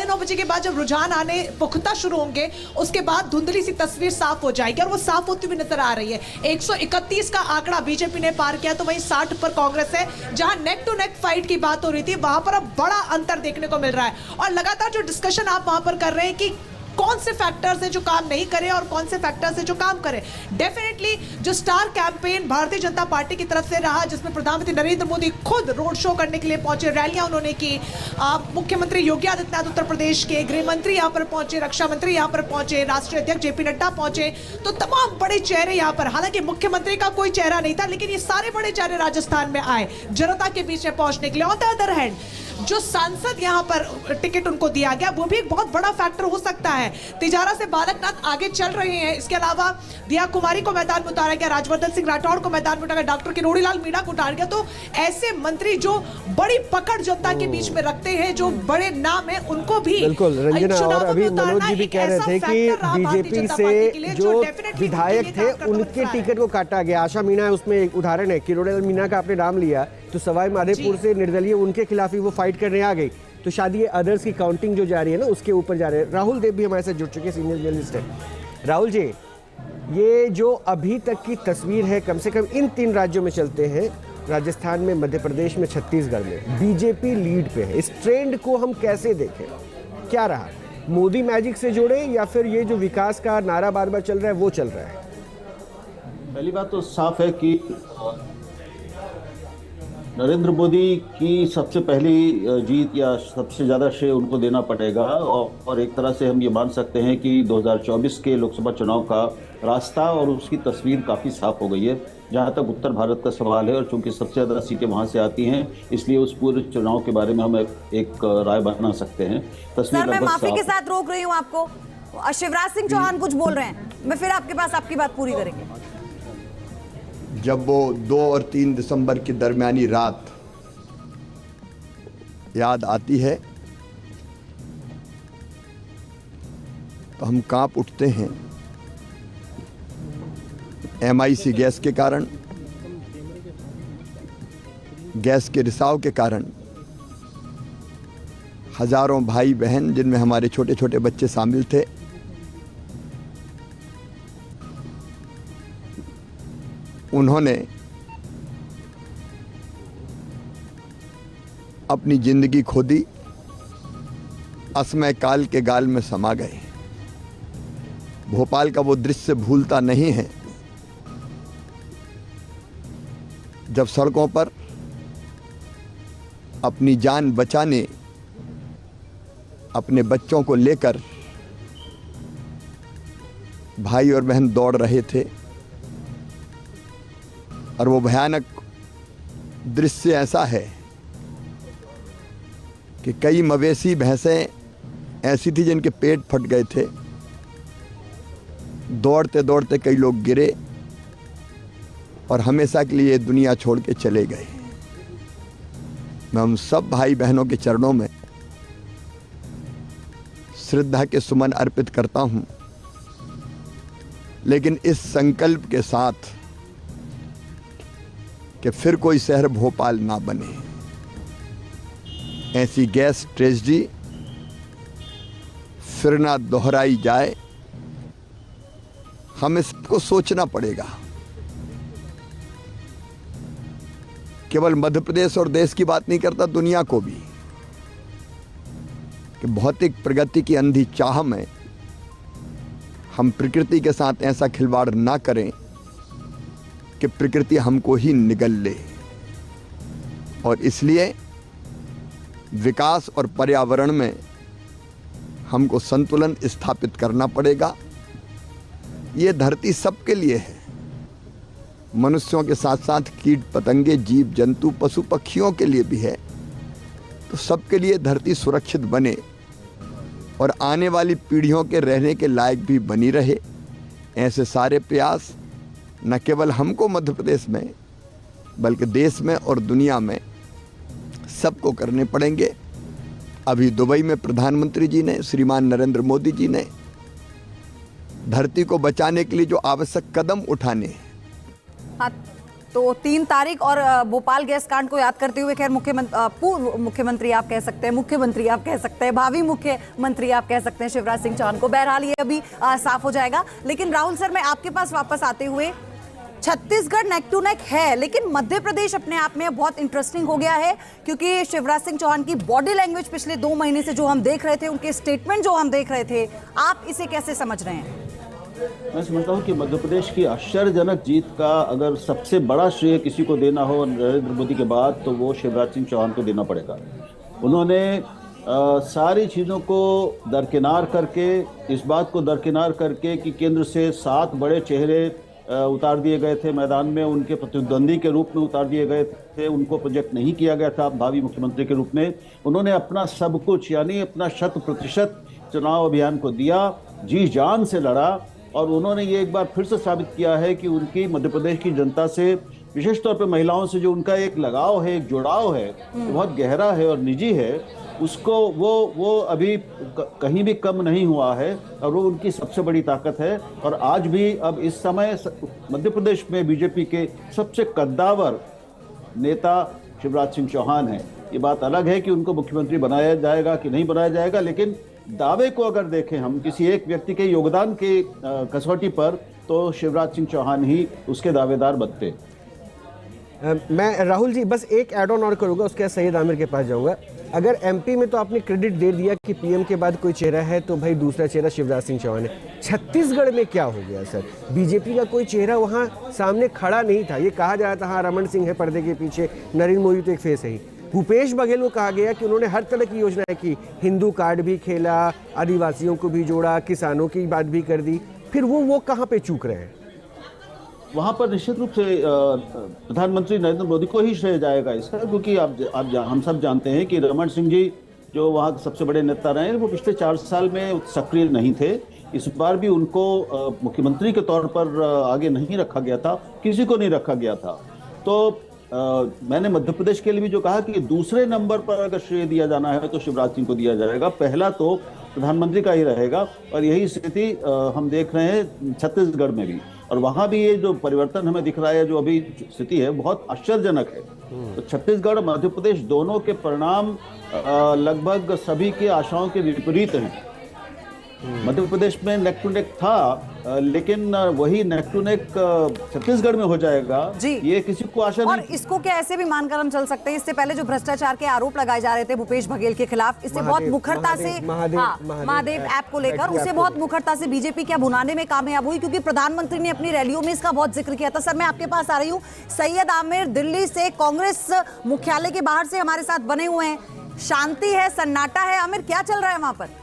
9:30 बजे के बाद जब रुझान आने पुख्ता शुरू होंगे, उसके बाद धुंधली सी तस्वीर साफ हो जाएगी, और वो साफ होती हुई नजर आ रही है। 131 का आंकड़ा बीजेपी ने पार किया, तो वहीं 60 पर कांग्रेस है। जहां नेक टू नेक फाइट की बात हो रही थी, वहां पर अब बड़ा अंतर देखने को मिल रहा है। और लगातार जो डिस्कशन आप वहां पर कर रहे हैं कि कौन से फैक्टर्स हैं जो काम नहीं करे और कौन से फैक्टर्स हैं जो काम करे, डेफिनेटली जो star campaign Bharatiya Janata party की तरफ से रहा, जिसमें प्रधानमंत्री नरेंद्र मोदी खुद रोड शो करने के लिए पहुंचे, रैलियां उन्होंने की, मुख्यमंत्री योगी आदित्यनाथ उत्तर प्रदेश के, गृह मंत्री यहां पर पहुंचे, रक्षा मंत्री यहां पर पहुंचे, राष्ट्रीय अध्यक्ष जेपी नड्डा पहुंचे, तो तमाम बड़े चेहरे यहां पर, हालांकि मुख्यमंत्री का कोई चेहरा नहीं था, लेकिन ये सारे बड़े चेहरे राजस्थान में आए जनता के बीच में पहुंचने के लिए। ऑन द अदर हैंड, जो सांसद यहां पर टिकट उनको दिया गया, वो भी एक बहुत बड़ा फैक्टर हो सकता है। तिजारा से बालकनाथ आगे चल रहे हैं, इसके अलावा दिया कुमारी को मैदान में उतारा गया, राजवर्धन सिंह राठौड़ को मैदान में उतारा गया, डॉक्टर किरोड़ी लाल मीणा को उतारा गया। तो ऐसे मंत्री जो बड़ी पकड़ जनता के बीच में रखते हैं, जो बड़े नाम है, उनको भी बिल्कुल रंजना, और अभी मनोज जी भी कह रहे थे कि बीजेपी से जो विधायक थे उनके टिकट को काटा गया। आशा मीणा है उसमें एक उदाहरण है। किरोड़ी लाल मीणा का आपने नाम लिया, तो सवाई माधोपुर से निर्दलीय उनके खिलाफ ही वो फाइट करने आ गई। तो शायद ये अदर्स की काउंटिंग जो जा रही है ना, उसके ऊपर जा रहे हैं। राहुल देव भी हमारे साथ जुड़ चुके हैं, सीनियर जर्नलिस्ट है। राहुल जी, ये जो अभी तक की तस्वीर है, कम से कम इन 3 राज्यों में चलते हैं, राजस्थान में, मध्य प्रदेश में, छत्तीसगढ़ में बीजेपी लीड पे है। इस ट्रेंड को हम कैसे देखें? क्या रहा, मोदी मैजिक से जोड़े या फिर ये जो विकास का नारा बार बार चल रहा है वो चल रहा है? पहली बात तो साफ है कि नरेंद्र मोदी की सबसे पहली जीत या सबसे ज़्यादा श्रेय उनको देना पड़ेगा, और एक तरह से हम ये मान सकते हैं कि 2024 के लोकसभा चुनाव का रास्ता और उसकी तस्वीर काफ़ी साफ हो गई है। जहाँ तक उत्तर भारत का सवाल है, और चूंकि सबसे ज़्यादा सीटें वहाँ से आती हैं, इसलिए उस पूरे चुनाव के बारे में हम एक राय बना सकते हैं। तस्वीर सर, मैं माफी के साथ रोक रही हूँ आपको। शिवराज सिंह चौहान कुछ बोल रहे हैं, मैं फिर आपके पास आपकी बात पूरी करेंगे। जब वो 2 और 3 दिसंबर की दरमियानी रात याद आती है तो हम कांप उठते हैं। MIC गैस के कारण, गैस के रिसाव के कारण हजारों भाई बहन, जिनमें हमारे छोटे छोटे बच्चे शामिल थे, उन्होंने अपनी जिंदगी खो दी, असमय काल के गाल में समा गए। भोपाल का वो दृश्य भूलता नहीं है जब सड़कों पर अपनी जान बचाने अपने बच्चों को लेकर भाई और बहन दौड़ रहे थे, और वो भयानक दृश्य ऐसा है कि कई मवेशी भैंसें ऐसी थी जिनके पेट फट गए थे। दौड़ते दौड़ते कई लोग गिरे और हमेशा के लिए दुनिया छोड़ के चले गए। मैं हम सब भाई बहनों के चरणों में श्रद्धा के सुमन अर्पित करता हूं, लेकिन इस संकल्प के साथ कि फिर कोई शहर भोपाल ना बने। ऐसी गैस ट्रेजेडी फिर ना दोहराई जाए, हमें सबको सोचना पड़ेगा। केवल मध्य प्रदेश और देश की बात नहीं करता, दुनिया को भी, कि भौतिक प्रगति की अंधी चाह में हम प्रकृति के साथ ऐसा खिलवाड़ ना करें कि प्रकृति हमको ही निगल ले। और इसलिए विकास और पर्यावरण में हमको संतुलन स्थापित करना पड़ेगा। ये धरती सबके लिए है, मनुष्यों के साथ साथ कीट पतंगे, जीव जंतु, पशु पक्षियों के लिए भी है। तो सबके लिए धरती सुरक्षित बने और आने वाली पीढ़ियों के रहने के लायक भी बनी रहे, ऐसे सारे प्रयास न केवल हमको मध्य प्रदेश में बल्कि देश में और दुनिया में सबको करने पड़ेंगे। अभी दुबई में प्रधानमंत्री जी ने, श्रीमान नरेंद्र मोदी जी ने धरती को बचाने के लिए जो आवश्यक कदम उठाने, तो 3 तारीख और भोपाल गैस कांड को याद करते हुए खैर पूर्व मुख्यमंत्री आप कह सकते हैं, मुख्यमंत्री आप कह सकते हैं, भावी मुख्यमंत्री आप कह सकते हैं शिवराज सिंह चौहान को, बहरहाल ये अभी साफ हो जाएगा। लेकिन राहुल सर, मैं आपके पास वापस आते हुए, छत्तीसगढ़ नेक टू नेक है, लेकिन मध्य प्रदेश अपने आप में बहुत इंटरेस्टिंग हो गया है, क्योंकि शिवराज सिंह चौहान की बॉडी लैंग्वेज पिछले 2 महीने से जो हम देख रहे थे, उनके स्टेटमेंट जो हम देख रहे थे, आप इसे कैसे समझ रहे हैं? मैं समझता हूँ कि मध्य प्रदेश की आश्चर्यजनक जीत का अगर सबसे बड़ा श्रेय किसी को देना हो नरेंद्र मोदी के बाद, तो वो शिवराज सिंह चौहान को देना पड़ेगा। उन्होंने सारी चीज़ों को दरकिनार करके, इस बात को दरकिनार करके कि केंद्र से 7 बड़े चेहरे उतार दिए गए थे मैदान में, उनके प्रतिद्वंदी के रूप में उतार दिए गए थे, उनको प्रोजेक्ट नहीं किया गया था भावी मुख्यमंत्री के रूप में। उन्होंने अपना सब कुछ, यानी अपना 100% चुनाव अभियान को दिया, जी जान से लड़ा, और उन्होंने ये एक बार फिर से साबित किया है कि उनकी मध्य प्रदेश की जनता से, विशेष तौर पर महिलाओं से जो उनका एक लगाव है, एक जुड़ाव है, बहुत गहरा है और निजी है, उसको वो अभी कहीं भी कम नहीं हुआ है, और वो उनकी सबसे बड़ी ताकत है। और आज भी अब इस समय मध्य प्रदेश में बीजेपी के सबसे कद्दावर नेता शिवराज सिंह चौहान हैं। ये बात अलग है कि उनको मुख्यमंत्री बनाया जाएगा कि नहीं बनाया जाएगा, लेकिन दावे को अगर देखें हम किसी एक व्यक्ति के योगदान के कसौटी पर, तो शिवराज सिंह चौहान ही उसके दावेदार बनते। मैं राहुल जी बस एक ऐड ऑन और करूंगा, उसके बाद सैयद आमिर के पास जाऊंगा। अगर एमपी में तो आपने क्रेडिट दे दिया कि पीएम के बाद कोई चेहरा है, तो भाई दूसरा चेहरा शिवराज सिंह चौहान है। छत्तीसगढ़ में क्या हो गया सर? बीजेपी का कोई चेहरा वहां सामने खड़ा नहीं था। ये कहा जा रहा था हाँ रमन सिंह है पर्दे के पीछे, नरेंद्र मोदी तो एक फेस है ही। भूपेश बघेल को कहा गया कि उन्होंने हर तरह की योजनाएं की, हिंदू कार्ड भी खेला, आदिवासियों को भी जोड़ा, किसानों की बात भी कर दी, फिर वो कहाँ पे चूक रहे हैं? वहाँ पर निश्चित रूप से प्रधानमंत्री नरेंद्र मोदी को ही श्रेय जाएगा इसका, क्योंकि हम सब जानते हैं कि रमन सिंह जी जो वहाँ के सबसे बड़े नेता रहे हैं, वो पिछले 4 साल में सक्रिय नहीं थे। इस बार भी उनको मुख्यमंत्री के तौर पर आगे नहीं रखा गया था, किसी को नहीं रखा गया था। तो मैंने मध्य प्रदेश के लिए भी जो कहा कि दूसरे नंबर पर अगर श्रेय दिया जाना है तो शिवराज सिंह को दिया जाएगा, पहला तो प्रधानमंत्री का ही रहेगा। और यही स्थिति हम देख रहे हैं छत्तीसगढ़ में भी, और वहाँ भी ये जो परिवर्तन हमें दिख रहा है, जो अभी स्थिति है, बहुत आश्चर्यजनक है। तो छत्तीसगढ़ मध्य प्रदेश दोनों के परिणाम लगभग सभी की आशाओं के विपरीत हैं। मध्य प्रदेश में नेक टू नेक था, लेकिन वही नेक टू नेक छत्तीसगढ़ में हो जाएगा जी, ये किसी को आशा नहीं। और इसको क्या ऐसे भी मानकर हम चल सकते हैं, इससे पहले जो भ्रष्टाचार के आरोप लगाए जा रहे थे भूपेश बघेल के खिलाफ, इससे बहुत मुखरता से महादेव ऐप को लेकर उसे बहुत मुखरता से बीजेपी क्या भुनाने में कामयाब हुई, क्योंकि प्रधानमंत्री ने अपनी रैलियों में इसका बहुत जिक्र किया था। सर मैं आपके पास आ रही हूँ, सैयद आमिर दिल्ली से कांग्रेस मुख्यालय के बाहर से हमारे साथ बने हुए हैं। शांति है, सन्नाटा है, आमिर क्या चल रहा है वहां पर?